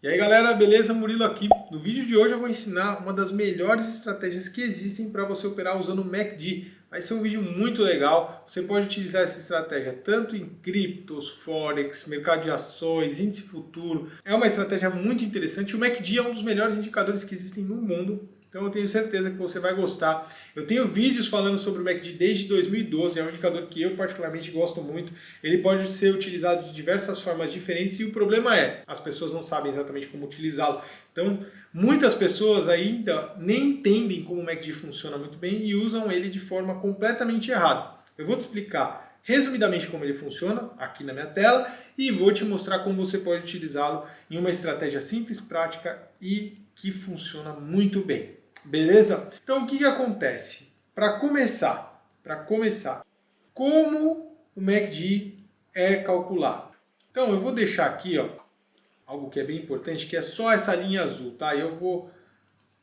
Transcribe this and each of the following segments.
E aí galera, beleza? Murilo aqui. No vídeo de hoje eu vou ensinar uma das melhores estratégias que existem para você operar usando o MACD. Vai ser um vídeo muito legal. Você pode utilizar essa estratégia tanto em criptos, forex, mercado de ações, índice futuro. É uma estratégia muito interessante. O MACD é um dos melhores indicadores que existem no mundo. Então eu tenho certeza que você vai gostar. Eu tenho vídeos falando sobre o MACD desde 2012, é um indicador que eu particularmente gosto muito. Ele pode ser utilizado de diversas formas diferentes e o problema é, as pessoas não sabem exatamente como utilizá-lo. Então, muitas pessoas ainda nem entendem como o MACD funciona muito bem e usam ele de forma completamente errada. Eu vou te explicar resumidamente como ele funciona aqui na minha tela e vou te mostrar como você pode utilizá-lo em uma estratégia simples, prática e que funciona muito bem. Beleza? Então o que acontece? Para começar, como o MACD é calculado? Então eu vou deixar aqui, ó, algo que é bem importante, que é só essa linha azul, tá? Eu vou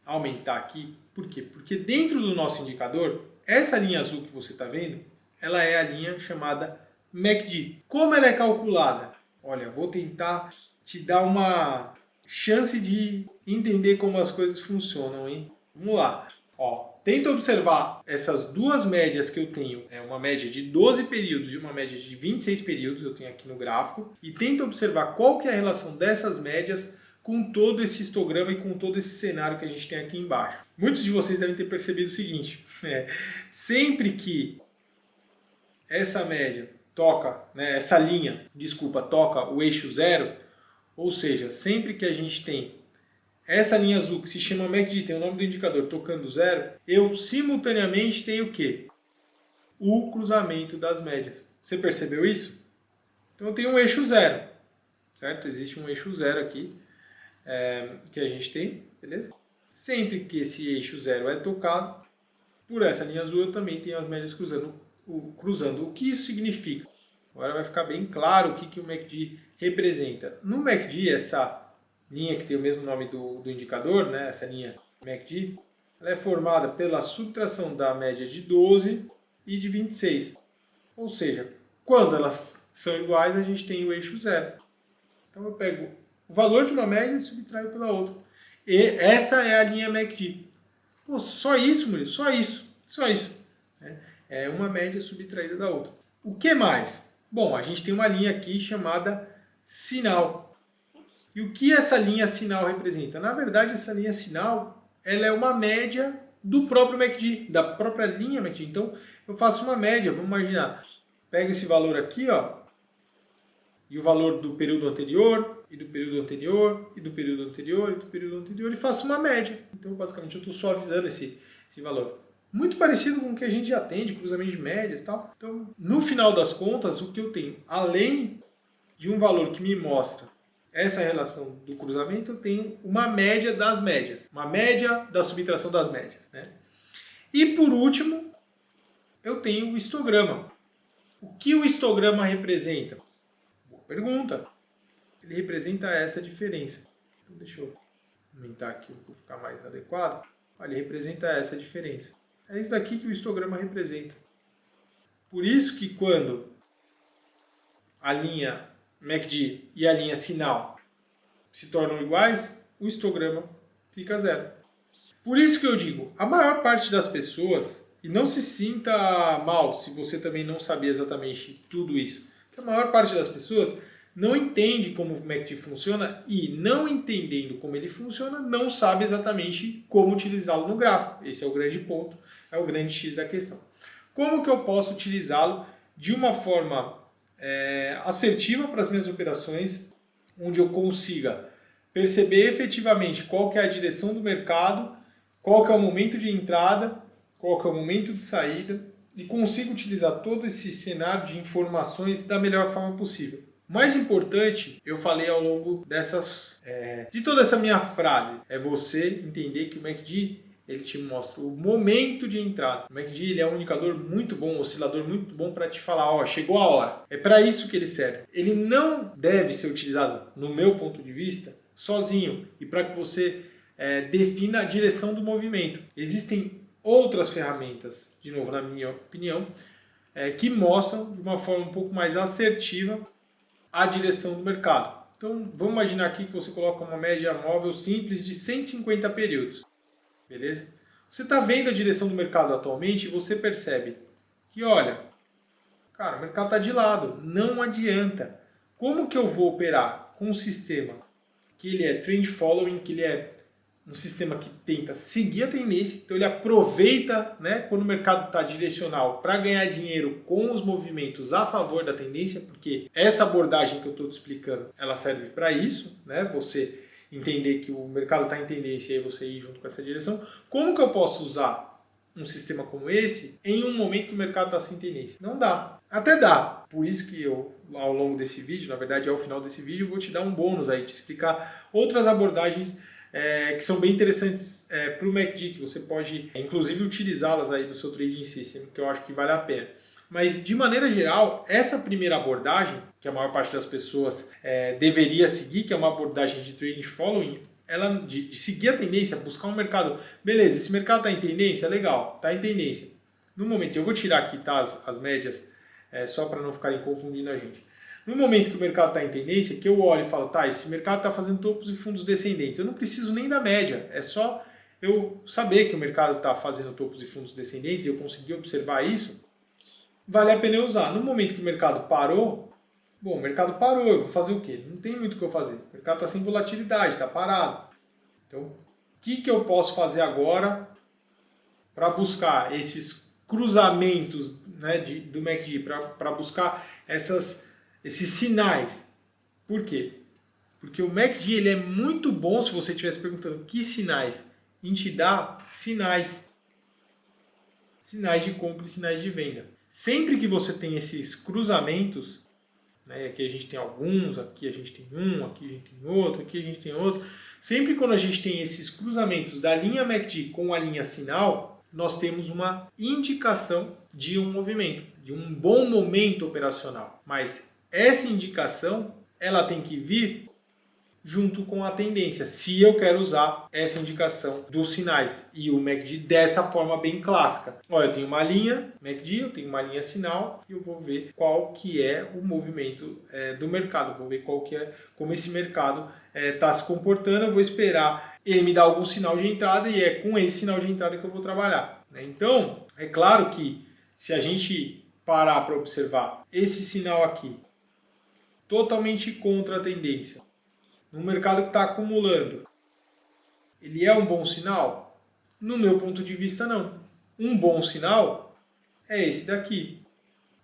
aumentar aqui. Por quê? Porque dentro do nosso indicador, essa linha azul que você está vendo, ela é a linha chamada MACD. Como ela é calculada? Olha, vou tentar te dar uma chance de entender como as coisas funcionam, hein? Vamos lá. Ó, tenta observar essas duas médias que eu tenho. É uma média de 12 períodos e uma média de 26 períodos, eu tenho aqui no gráfico. E tenta observar qual que é a relação dessas médias com todo esse histograma e com todo esse cenário que a gente tem aqui embaixo. Muitos de vocês devem ter percebido o seguinte. Sempre que essa média toca, essa linha, toca o eixo zero, ou seja, sempre que a gente tem essa linha azul que se chama MACD, tem o nome do indicador tocando zero, eu simultaneamente tenho o quê? O cruzamento das médias. Você percebeu isso? Então eu tenho um eixo zero, certo? Existe um eixo zero aqui que a gente tem, beleza? Sempre que esse eixo zero é tocado por essa linha azul, eu também tenho as médias cruzando. O que isso significa? Agora vai ficar bem claro o que o MACD representa. No MACD, essa linha que tem o mesmo nome do indicador, né? Essa linha MACD, ela é formada pela subtração da média de 12 e de 26. Ou seja, quando elas são iguais, a gente tem o eixo zero. Então eu pego o valor de uma média e subtraio pela outra. E essa é a linha MACD. Pô, só isso, Murilo? Só isso. É uma média subtraída da outra. O que mais? Bom, a gente tem uma linha aqui chamada sinal. E o que essa linha sinal representa? Na verdade, essa linha sinal ela é uma média do próprio MACD, da própria linha MACD. Então, eu faço uma média, vamos imaginar. Pego esse valor aqui, ó, e o valor do período anterior, e do período anterior, e do período anterior, e do período anterior, e faço uma média. Então, basicamente, eu estou suavizando esse valor. Muito parecido com o que a gente já tem de cruzamento de médias e tal. Então, no final das contas, o que eu tenho, além de um valor que me mostra essa relação do cruzamento, eu tenho uma média das médias. Uma média da subtração das médias, né? E por último, eu tenho o histograma. O que o histograma representa? Boa pergunta. Ele representa essa diferença. Então, deixa eu aumentar aqui para ficar mais adequado. Ele representa essa diferença. É isso daqui que o histograma representa. Por isso que quando a linha MACD e a linha sinal se tornam iguais, o histograma fica zero. Por isso que eu digo, a maior parte das pessoas, e não se sinta mal se você também não saber exatamente tudo isso, que a maior parte das pessoas não entende como o MACD funciona e, não entendendo como ele funciona, não sabe exatamente como utilizá-lo no gráfico. Esse é o grande ponto, é o grande X da questão. Como que eu posso utilizá-lo de uma forma assertiva para as minhas operações, onde eu consiga perceber efetivamente qual que é a direção do mercado, qual que é o momento de entrada, qual que é o momento de saída, e consigo utilizar todo esse cenário de informações da melhor forma possível. O mais importante, eu falei ao longo de toda essa minha frase, é você entender que o MACD ele te mostra o momento de entrada. O MACD ele é um indicador muito bom, um oscilador muito bom para te falar, ó, chegou a hora. É para isso que ele serve. Ele não deve ser utilizado, no meu ponto de vista, sozinho e para que você defina a direção do movimento. Existem outras ferramentas, de novo, na minha opinião, que mostram de uma forma um pouco mais assertiva a direção do mercado. Então, vamos imaginar aqui que você coloca uma média móvel simples de 150 períodos. Beleza? Você está vendo a direção do mercado atualmente e você percebe que, olha, cara, o mercado está de lado, não adianta. Como que eu vou operar com um sistema que ele é trend following, que ele é um sistema que tenta seguir a tendência, então ele aproveita, né, quando o mercado está direcional para ganhar dinheiro com os movimentos a favor da tendência, porque essa abordagem que eu estou te explicando, ela serve para isso, né, você entender que o mercado está em tendência e aí você ir junto com essa direção. Como que eu posso usar um sistema como esse em um momento que o mercado está sem tendência? Não dá. Até dá. Por isso que eu, ao longo desse vídeo, na verdade ao final desse vídeo, eu vou te dar um bônus aí, te explicar outras abordagens que são bem interessantes para o MACD, que você pode, inclusive, utilizá-las aí no seu trading system, que eu acho que vale a pena. Mas, de maneira geral, essa primeira abordagem, que a maior parte das pessoas deveria seguir, que é uma abordagem de trading following, ela de seguir a tendência, buscar um mercado. Beleza, esse mercado está em tendência? Legal, está em tendência. No momento, eu vou tirar aqui tá, as médias, só para não ficarem confundindo a gente. No momento que o mercado está em tendência, que eu olho e falo, tá, esse mercado está fazendo topos e fundos descendentes. Eu não preciso nem da média, é só eu saber que o mercado está fazendo topos e fundos descendentes e eu conseguir observar isso, vale a pena eu usar. No momento que o mercado parou, bom, o mercado parou, eu vou fazer o quê? Não tem muito o que eu fazer. O mercado está sem volatilidade, está parado. Então, o que eu posso fazer agora para buscar esses cruzamentos, né, do MACD, para buscar esses sinais? Por quê? Porque o MACD ele é muito bom, se você estivesse perguntando que sinais, em te dar sinais. Sinais de compra e sinais de venda. Sempre que você tem esses cruzamentos, né, aqui a gente tem alguns, aqui a gente tem um, aqui a gente tem outro, aqui a gente tem outro. Sempre quando a gente tem esses cruzamentos da linha MACD com a linha sinal, nós temos uma indicação de um movimento, de um bom momento operacional. Mas essa indicação, ela tem que vir junto com a tendência, se eu quero usar essa indicação dos sinais e o MACD dessa forma bem clássica. Olha, eu tenho uma linha MACD, eu tenho uma linha sinal e eu vou ver qual que é o movimento do mercado, vou ver qual que é, como esse mercado está se comportando, eu vou esperar ele me dar algum sinal de entrada e é com esse sinal de entrada que eu vou trabalhar, né? Então, é claro que se a gente parar para observar esse sinal aqui, totalmente contra a tendência, no mercado que está acumulando, ele é um bom sinal? No meu ponto de vista, não. Um bom sinal é esse daqui.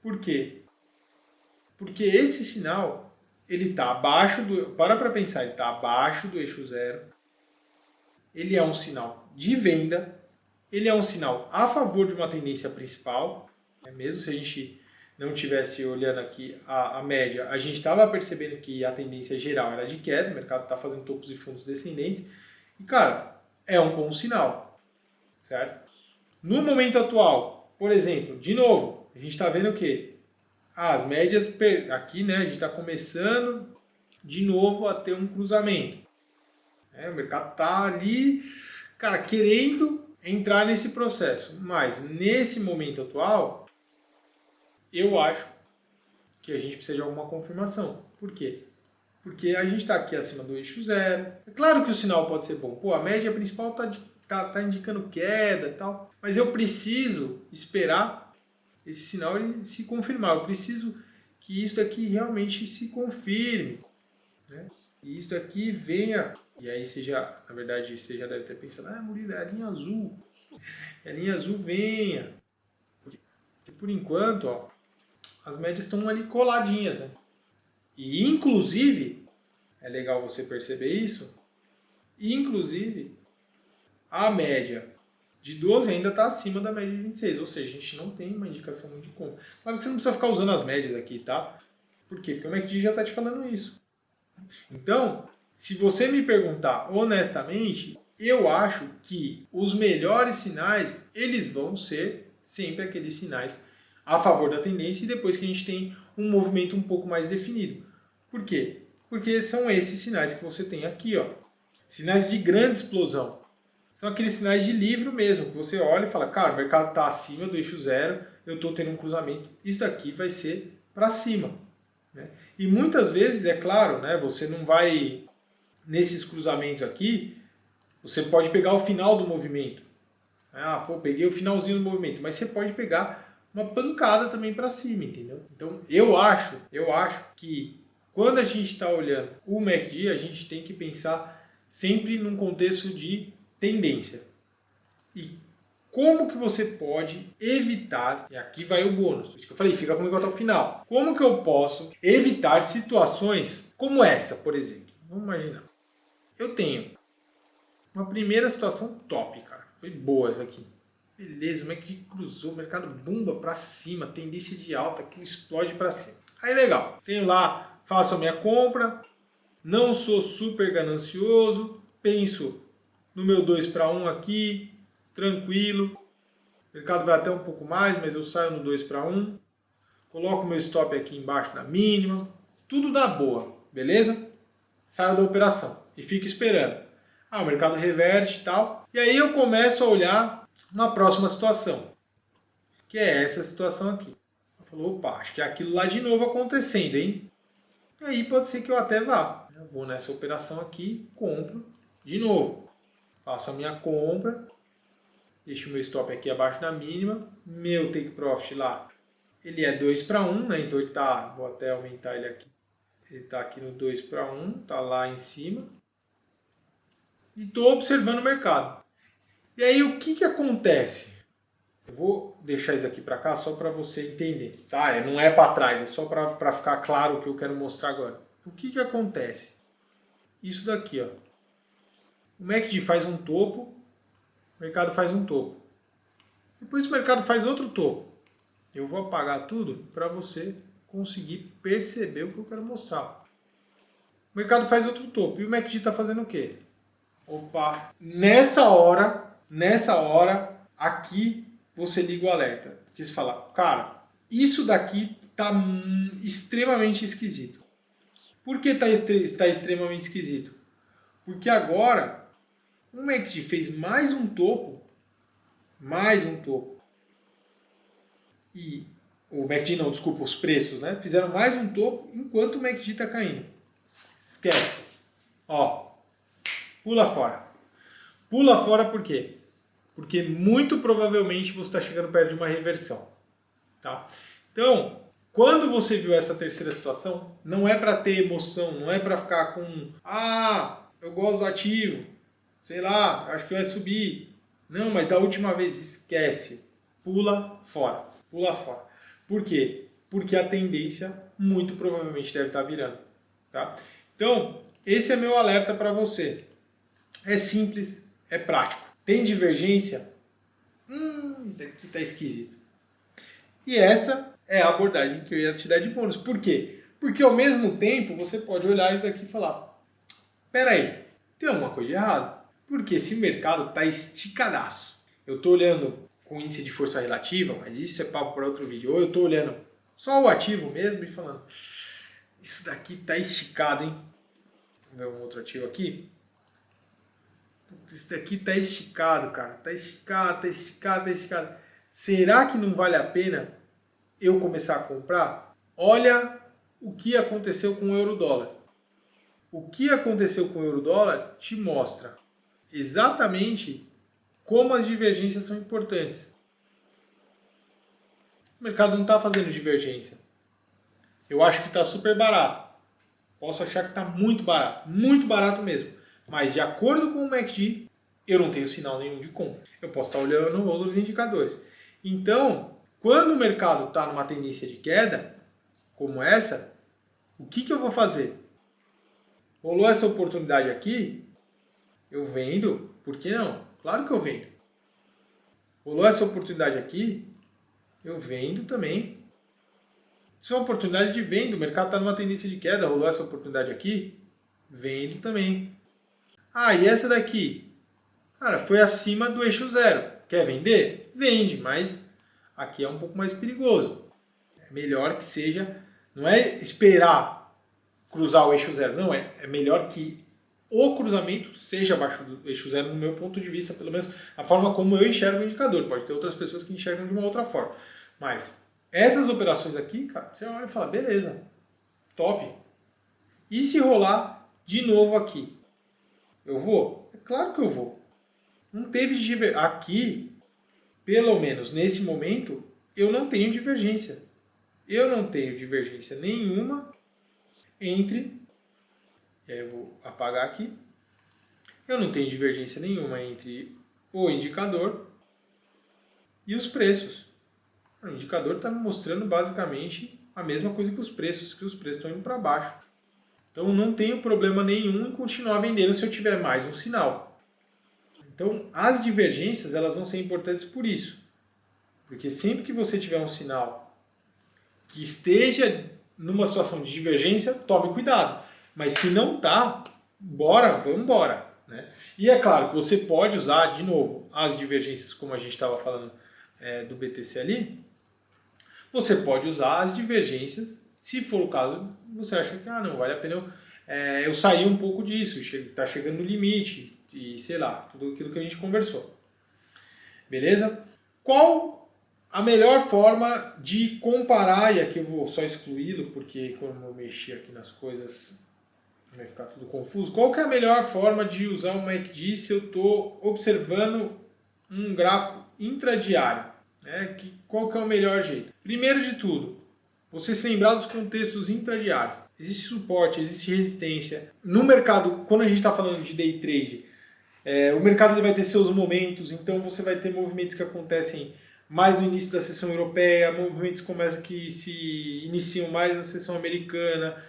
Por quê? Porque esse sinal, ele está abaixo do... Para pensar, ele está abaixo do eixo zero. Ele é um sinal de venda. Ele é um sinal a favor de uma tendência principal. Mesmo se a gente não estivesse olhando aqui a média, a gente estava percebendo que a tendência geral era de queda, o mercado está fazendo topos e fundos descendentes, e cara, é um bom sinal, certo? No momento atual, por exemplo, de novo, a gente está vendo o quê? As médias, aqui, né, a gente está começando de novo a ter um cruzamento. O mercado está ali, cara, querendo entrar nesse processo, mas nesse momento atual, eu acho que a gente precisa de alguma confirmação. Por quê? Porque a gente está aqui acima do eixo zero. É claro que o sinal pode ser bom. Pô, a média principal tá indicando queda e tal. Mas eu preciso esperar esse sinal ele se confirmar. Eu preciso que isso aqui realmente se confirme, né? E isso aqui venha... E aí na verdade, você já deve ter pensado, Murilo, é a linha azul. A linha azul venha. Porque por enquanto, ó, as médias estão ali coladinhas, né? E inclusive, é legal você perceber isso, inclusive a média de 12 ainda está acima da média de 26, ou seja, a gente não tem uma indicação de compra. Claro que você não precisa ficar usando as médias aqui, tá? Por quê? Porque o MACD já está te falando isso. Então, se você me perguntar honestamente, eu acho que os melhores sinais, eles vão ser sempre aqueles sinais a favor da tendência e depois que a gente tem um movimento um pouco mais definido. Por quê? Porque são esses sinais que você tem aqui, ó. Sinais de grande explosão. São aqueles sinais de livro mesmo, que você olha e fala, cara, o mercado está acima do eixo zero, eu estou tendo um cruzamento, isso daqui vai ser para cima. né? E muitas vezes, é claro, né, você não vai, nesses cruzamentos aqui, você pode pegar o final do movimento. Ah, pô, peguei o finalzinho do movimento, mas você pode pegar uma pancada também para cima, entendeu? Então, eu acho que quando a gente está olhando o MACD, a gente tem que pensar sempre num contexto de tendência. E como que você pode evitar, e aqui vai o bônus, isso que eu falei, fica comigo até o final. Como que eu posso evitar situações como essa, por exemplo? Vamos imaginar. Eu tenho uma primeira situação top, cara. Foi boa essa aqui. Beleza, o MACD cruzou, o mercado bumba para cima, tendência de alta, que explode para cima. Aí legal, tenho lá, faço a minha compra, não sou super ganancioso, penso no meu 2 para 1 aqui, tranquilo. O mercado vai até um pouco mais, mas eu saio no 2 para 1. Coloco meu stop aqui embaixo na mínima. Tudo na boa, beleza? Saio da operação e fico esperando. O mercado reverte e tal. E aí eu começo a olhar uma próxima situação, que é essa situação aqui. Eu falo, opa, acho que é aquilo lá de novo acontecendo, hein? E aí pode ser que eu até vá. Eu vou nessa operação aqui, compro de novo. Faço a minha compra, deixo o meu stop aqui abaixo da mínima, meu take profit lá, ele é 2 para 1, né? Então ele tá, vou até aumentar ele aqui. Ele tá aqui no 2 para 1, tá lá em cima. E estou observando o mercado. E aí o que acontece? Eu vou deixar isso aqui para cá só para você entender, tá? Não é para trás, é só para ficar claro o que eu quero mostrar agora. O que acontece? Isso daqui, ó. O MACD faz um topo, o mercado faz um topo. Depois o mercado faz outro topo. Eu vou apagar tudo para você conseguir perceber o que eu quero mostrar. O mercado faz outro topo e o MACD está fazendo o quê? Opa! Nessa hora, aqui você liga o alerta. Porque você fala, cara, isso daqui está extremamente esquisito. Por que está extremamente esquisito? Porque agora o MACD fez mais um topo, e o MACD não, desculpa, os preços, né? Fizeram mais um topo enquanto o MACD está caindo. Esquece. Ó, pula fora. Pula fora por quê? Porque muito provavelmente você está chegando perto de uma reversão. Tá? Então, quando você viu essa terceira situação, não é para ter emoção, não é para ficar com eu gosto do ativo, sei lá, acho que vai subir. Não, mas da última vez, esquece. Pula fora. Pula fora. Por quê? Porque a tendência muito provavelmente deve estar virando. Tá? Então, esse é meu alerta para você. É simples, é prático. Tem divergência? Isso aqui está esquisito. E essa é a abordagem que eu ia te dar de bônus. Por quê? Porque ao mesmo tempo você pode olhar isso aqui e falar, peraí, tem alguma coisa de errado? Porque esse mercado está esticadaço. Eu estou olhando com índice de força relativa, mas isso é papo para outro vídeo. Ou eu estou olhando só o ativo mesmo e falando, isso daqui está esticado, hein? Vamos ver um outro ativo aqui. Isso daqui está esticado, cara. Está esticado. Será que não vale a pena eu começar a comprar? Olha o que aconteceu com o euro-dólar. O que aconteceu com o euro-dólar te mostra exatamente como as divergências são importantes. O mercado não está fazendo divergência. Eu acho que está super barato. Posso achar que está muito barato mesmo. Mas de acordo com o MACD, eu não tenho sinal nenhum de compra. Eu posso estar olhando outros indicadores. Então, quando o mercado está numa tendência de queda, como essa, o que eu vou fazer? Rolou essa oportunidade aqui, eu vendo, por que não? Claro que eu vendo. Rolou essa oportunidade aqui, eu vendo também. São oportunidades de venda, o mercado está numa tendência de queda, rolou essa oportunidade aqui, vendo também. E essa daqui? Cara, foi acima do eixo zero. Quer vender? Vende, mas aqui é um pouco mais perigoso. É melhor que seja, não é esperar cruzar o eixo zero, não, é melhor que o cruzamento seja abaixo do eixo zero, no meu ponto de vista, pelo menos a forma como eu enxergo o indicador. Pode ter outras pessoas que enxergam de uma outra forma. Mas essas operações aqui, cara, você olha e fala, beleza, top. E se rolar de novo aqui? Eu vou? É claro que eu vou. Não teve divergência. Aqui, pelo menos nesse momento, eu não tenho divergência. Eu não tenho divergência nenhuma entre... Eu vou apagar aqui. Eu não tenho divergência nenhuma entre o indicador e os preços. O indicador está me mostrando basicamente a mesma coisa que os preços estão indo para baixo. Então não tenho problema nenhum em continuar vendendo se eu tiver mais um sinal. Então as divergências elas vão ser importantes por isso. Porque sempre que você tiver um sinal que esteja numa situação de divergência, tome cuidado. Mas se não está, vamos embora. Né? E é claro que você pode usar, de novo, as divergências como a gente estava falando do BTC ali. Você pode usar as divergências, se for o caso, você acha que não vale a pena eu sair um pouco disso, está chegando no limite, e sei lá, tudo aquilo que a gente conversou. Beleza? Qual a melhor forma de comparar, e aqui eu vou só excluí-lo, porque quando eu mexer aqui nas coisas vai ficar tudo confuso. Qual que é a melhor forma de usar o MACD se eu estou observando um gráfico intradiário? Qual que é o melhor jeito? Primeiro de tudo, você se lembrar dos contextos intradiários. Existe suporte, existe resistência. No mercado, quando a gente está falando de day trade, o mercado ele vai ter seus momentos, então você vai ter movimentos que acontecem mais no início da sessão europeia, movimentos que se iniciam mais na sessão americana,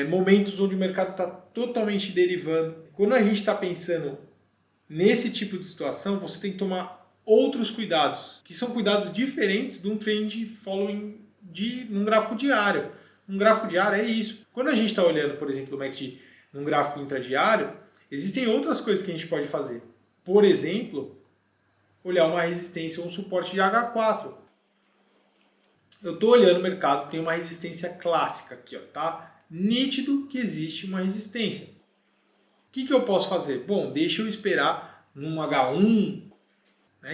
momentos onde o mercado está totalmente derivando. Quando a gente está pensando nesse tipo de situação, você tem que tomar outros cuidados, que são cuidados diferentes de um trend following num gráfico diário. Um gráfico diário é isso. Quando a gente está olhando, por exemplo, o MACD num gráfico intradiário, existem outras coisas que a gente pode fazer. Por exemplo, olhar uma resistência ou um suporte de H4. Eu estou olhando o mercado, tem uma resistência clássica aqui, tá? Nítido que existe uma resistência. O que eu posso fazer? Bom, deixa eu esperar num H1,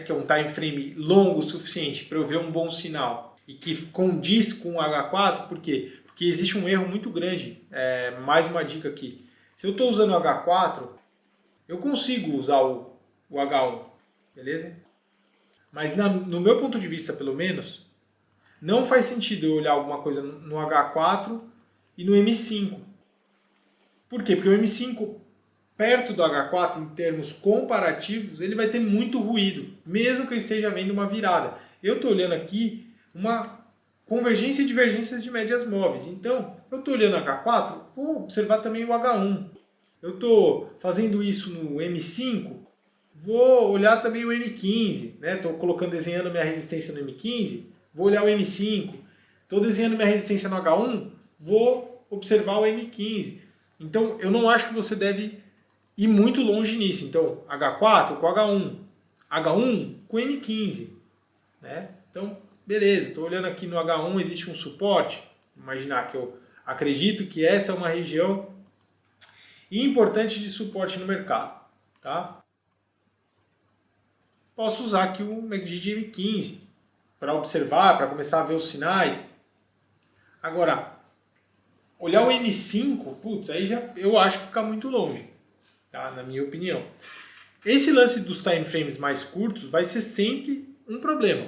que é um time frame longo o suficiente para eu ver um bom sinal e que condiz com o H4, por quê? Porque existe um erro muito grande. Mais uma dica aqui. Se eu estou usando o H4, eu consigo usar o H1, beleza? Mas no meu ponto de vista, pelo menos, não faz sentido eu olhar alguma coisa no H4 e no M5. Por quê? Porque o M5, perto do H4, em termos comparativos, ele vai ter muito ruído, mesmo que eu esteja vendo uma virada. Eu estou olhando aqui uma convergência e divergências de médias móveis. Então, eu estou olhando o H4, vou observar também o H1. Eu estou fazendo isso no M5, vou olhar também o M15. Estou desenhando minha resistência no M15, vou olhar o M5. Estou desenhando minha resistência no H1, vou observar o M15. Então, eu não acho que você deve ir muito longe nisso. Então, H4 com H1, H1 com M15. Então, beleza, estou olhando aqui no H1, existe um suporte. Imaginar que eu acredito que essa é uma região importante de suporte no mercado. Tá? Posso usar aqui o MACD de M15 para observar, para começar a ver os sinais. Agora, olhar o M5, aí eu acho que fica muito longe, tá? Na minha opinião. Esse lance dos time frames mais curtos vai ser sempre um problema.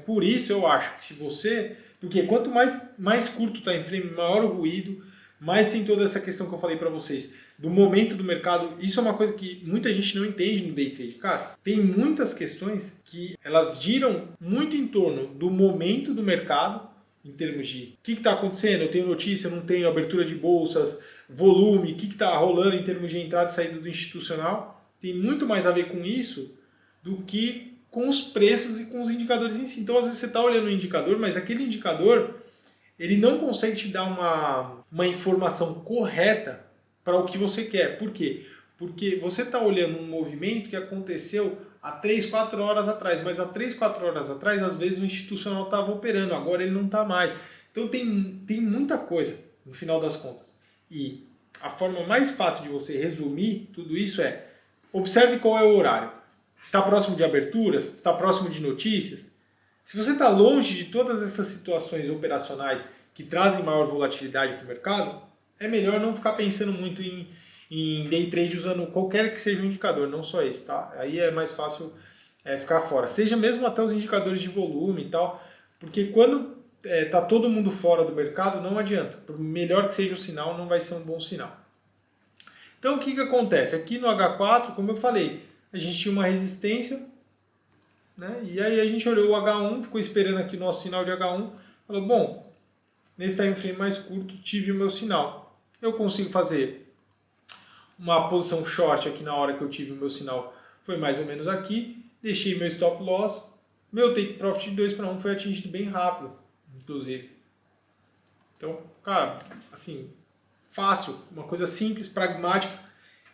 Por isso eu acho que se você... Porque quanto mais curto o time frame, maior o ruído, mais tem toda essa questão que eu falei para vocês, do momento do mercado. Isso é uma coisa que muita gente não entende no day trade. Cara, tem muitas questões que elas giram muito em torno do momento do mercado, em termos de o que está acontecendo, eu tenho notícia, eu não tenho abertura de bolsas, volume, o que está rolando em termos de entrada e saída do institucional. Tem muito mais a ver com isso do que com os preços e com os indicadores em si. Então, às vezes você está olhando um indicador, mas aquele indicador ele não consegue te dar uma informação correta para o que você quer. Por quê? Porque você está olhando um movimento que aconteceu há 3, 4 horas atrás, mas há 3, 4 horas atrás, às vezes o institucional estava operando, agora ele não está mais. Então tem muita coisa no final das contas. E a forma mais fácil de você resumir tudo isso é: observe qual é o horário. Está próximo de aberturas? Está próximo de notícias? Se você está longe de todas essas situações operacionais que trazem maior volatilidade para o mercado, é melhor não ficar pensando muito em day trade usando qualquer que seja o indicador, não só esse, tá? Aí é mais fácil ficar fora. Seja mesmo até os indicadores de volume e tal, porque quando tá todo mundo fora do mercado, não adianta. Por melhor que seja o sinal, não vai ser um bom sinal. Então o que acontece? Aqui no H4, como eu falei, a gente tinha uma resistência, né? E aí a gente olhou o H1, ficou esperando aqui o nosso sinal de H1, falou, bom, nesse time frame mais curto tive o meu sinal. Eu consigo fazer uma posição short aqui na hora que eu tive o meu sinal, foi mais ou menos aqui, deixei meu stop loss, meu take profit de 2 para 1 foi atingido bem rápido, inclusive. Então, cara, assim, fácil, uma coisa simples, pragmática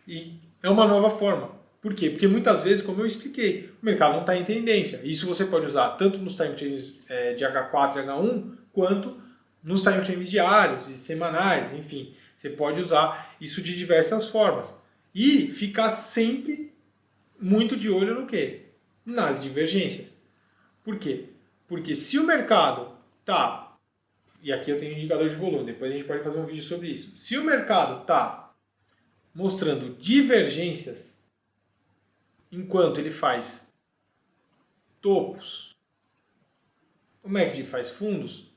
e é uma nova forma. Por quê? Porque muitas vezes, como eu expliquei, o mercado não está em tendência. Isso você pode usar tanto nos time frames de H4 e H1, quanto nos time frames diários e semanais, enfim. Você pode usar isso de diversas formas. E ficar sempre muito de olho no quê? Nas divergências. Por quê? Porque se o mercado está, e aqui eu tenho um indicador de volume, depois a gente pode fazer um vídeo sobre isso. Se o mercado está mostrando divergências enquanto ele faz topos, o MACD faz fundos,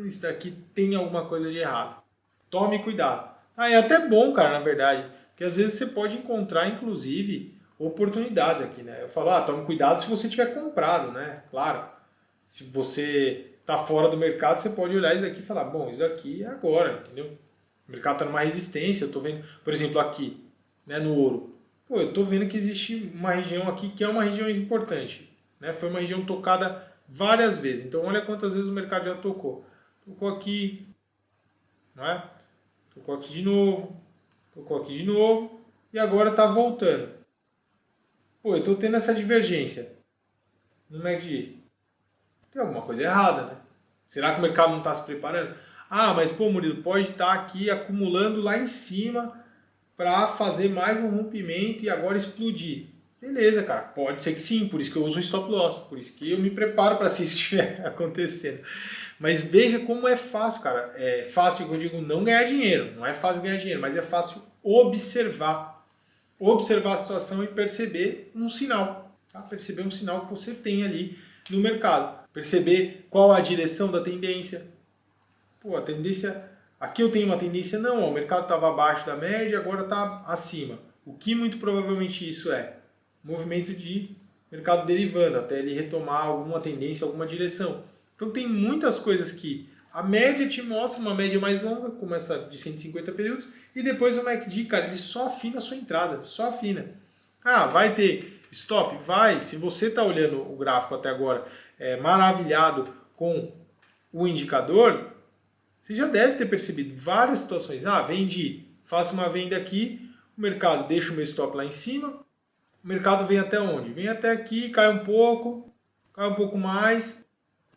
isso daqui tem alguma coisa de errado. Tome cuidado. É até bom, cara, na verdade, porque às vezes você pode encontrar, inclusive, oportunidades aqui, né? Eu falo, tome cuidado se você tiver comprado, né? Claro, se você está fora do mercado, você pode olhar isso aqui e falar, bom, isso aqui é agora, entendeu? O mercado está numa resistência, eu estou vendo, por exemplo, aqui, né, no ouro. Pô, eu estou vendo que existe uma região aqui que é uma região importante, né? Foi uma região tocada várias vezes. Então, olha quantas vezes o mercado já tocou. Tocou aqui, não é? Tocou aqui de novo, tocou aqui de novo, e agora está voltando. Pô, eu estou tendo essa divergência no MACD. Tem alguma coisa errada, né? Será que o mercado não está se preparando? Mas pô, Murilo, pode estar aqui acumulando lá em cima para fazer mais um rompimento e agora explodir. Beleza, cara, pode ser que sim, por isso que eu uso o stop loss, por isso que eu me preparo para se isso estiver acontecendo. Mas veja como é fácil, cara. É fácil, eu digo, não ganhar dinheiro, não é fácil ganhar dinheiro, mas é fácil observar a situação e perceber um sinal, tá? Perceber um sinal que você tem ali no mercado, perceber qual a direção da tendência. Pô, a tendência, aqui eu tenho uma tendência, não, o mercado estava abaixo da média, agora está acima. O que muito provavelmente isso é? Movimento de mercado derivando, até ele retomar alguma tendência, alguma direção. Então tem muitas coisas que a média te mostra, uma média mais longa, como essa de 150 períodos, e depois o MACD, cara, ele só afina a sua entrada, só afina. Vai ter stop? Vai. Se você está olhando o gráfico até agora maravilhado com o indicador, você já deve ter percebido várias situações. Vendi, faço uma venda aqui, o mercado deixa o meu stop lá em cima, o mercado vem até onde? Vem até aqui, cai um pouco mais,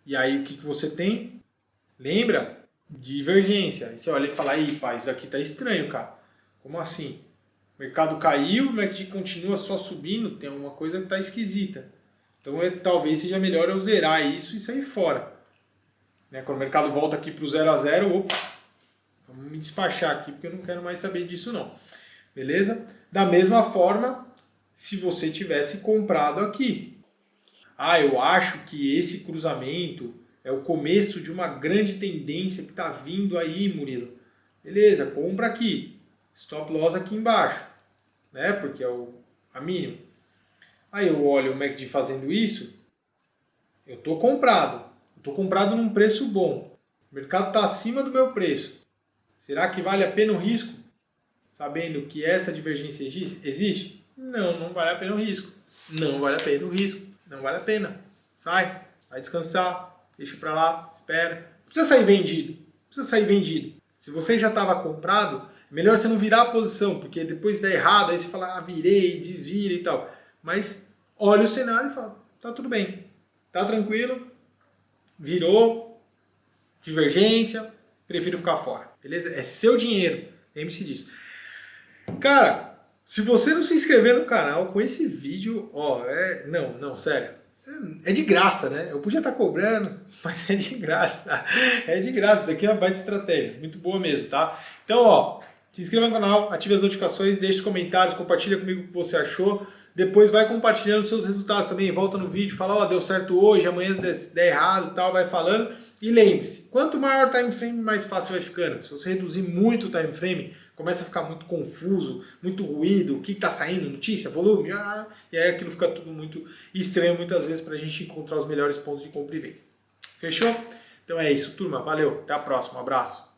e aí o que você tem? Lembra? Divergência. Aí você olha e fala, pá, isso daqui tá estranho, cara. Como assim? O mercado caiu, o MACD continua só subindo, tem alguma coisa que tá esquisita. Então talvez seja melhor eu zerar isso e sair fora. Né? Quando o mercado volta aqui para o 0 a 0, vamos me despachar aqui porque eu não quero mais saber disso não. Beleza? Da mesma forma, se você tivesse comprado aqui. Eu acho que esse cruzamento é o começo de uma grande tendência que está vindo aí, Murilo. Beleza, compra aqui. Stop loss aqui embaixo, né? Porque é a mínimo. Aí eu olho o MACD fazendo isso, eu estou comprado. Estou comprado num preço bom. O mercado está acima do meu preço. Será que vale a pena o risco? Sabendo que essa divergência existe? Não vale a pena o risco. Não vale a pena o risco. Não vale a pena. Sai, vai descansar, deixa pra lá, espera. Não precisa sair vendido. Se você já estava comprado, melhor você não virar a posição, porque depois dá errado, aí você fala, virei, desvira e tal. Mas olha o cenário e fala, tá tudo bem, tá tranquilo, virou, divergência, prefiro ficar fora, beleza? É seu dinheiro, lembre-se disso. Cara, se você não se inscrever no canal com esse vídeo, sério, É de graça, né? Eu podia estar cobrando, mas é de graça. É de graça. Isso aqui é uma baita estratégia. Muito boa mesmo, tá? Então, ó, se inscreva no canal, ative as notificações, deixe os comentários, compartilha comigo o que você achou. Depois vai compartilhando seus resultados também. Volta no vídeo, fala, ó, deu certo hoje, amanhã der errado e tal, vai falando. E lembre-se, quanto maior o time frame, mais fácil vai ficando. Se você reduzir muito o time frame, começa a ficar muito confuso, muito ruído, o que está saindo, notícia, volume, e aí aquilo fica tudo muito estranho muitas vezes para a gente encontrar os melhores pontos de compra e venda. Fechou? Então é isso, turma. Valeu, até a próxima, um abraço.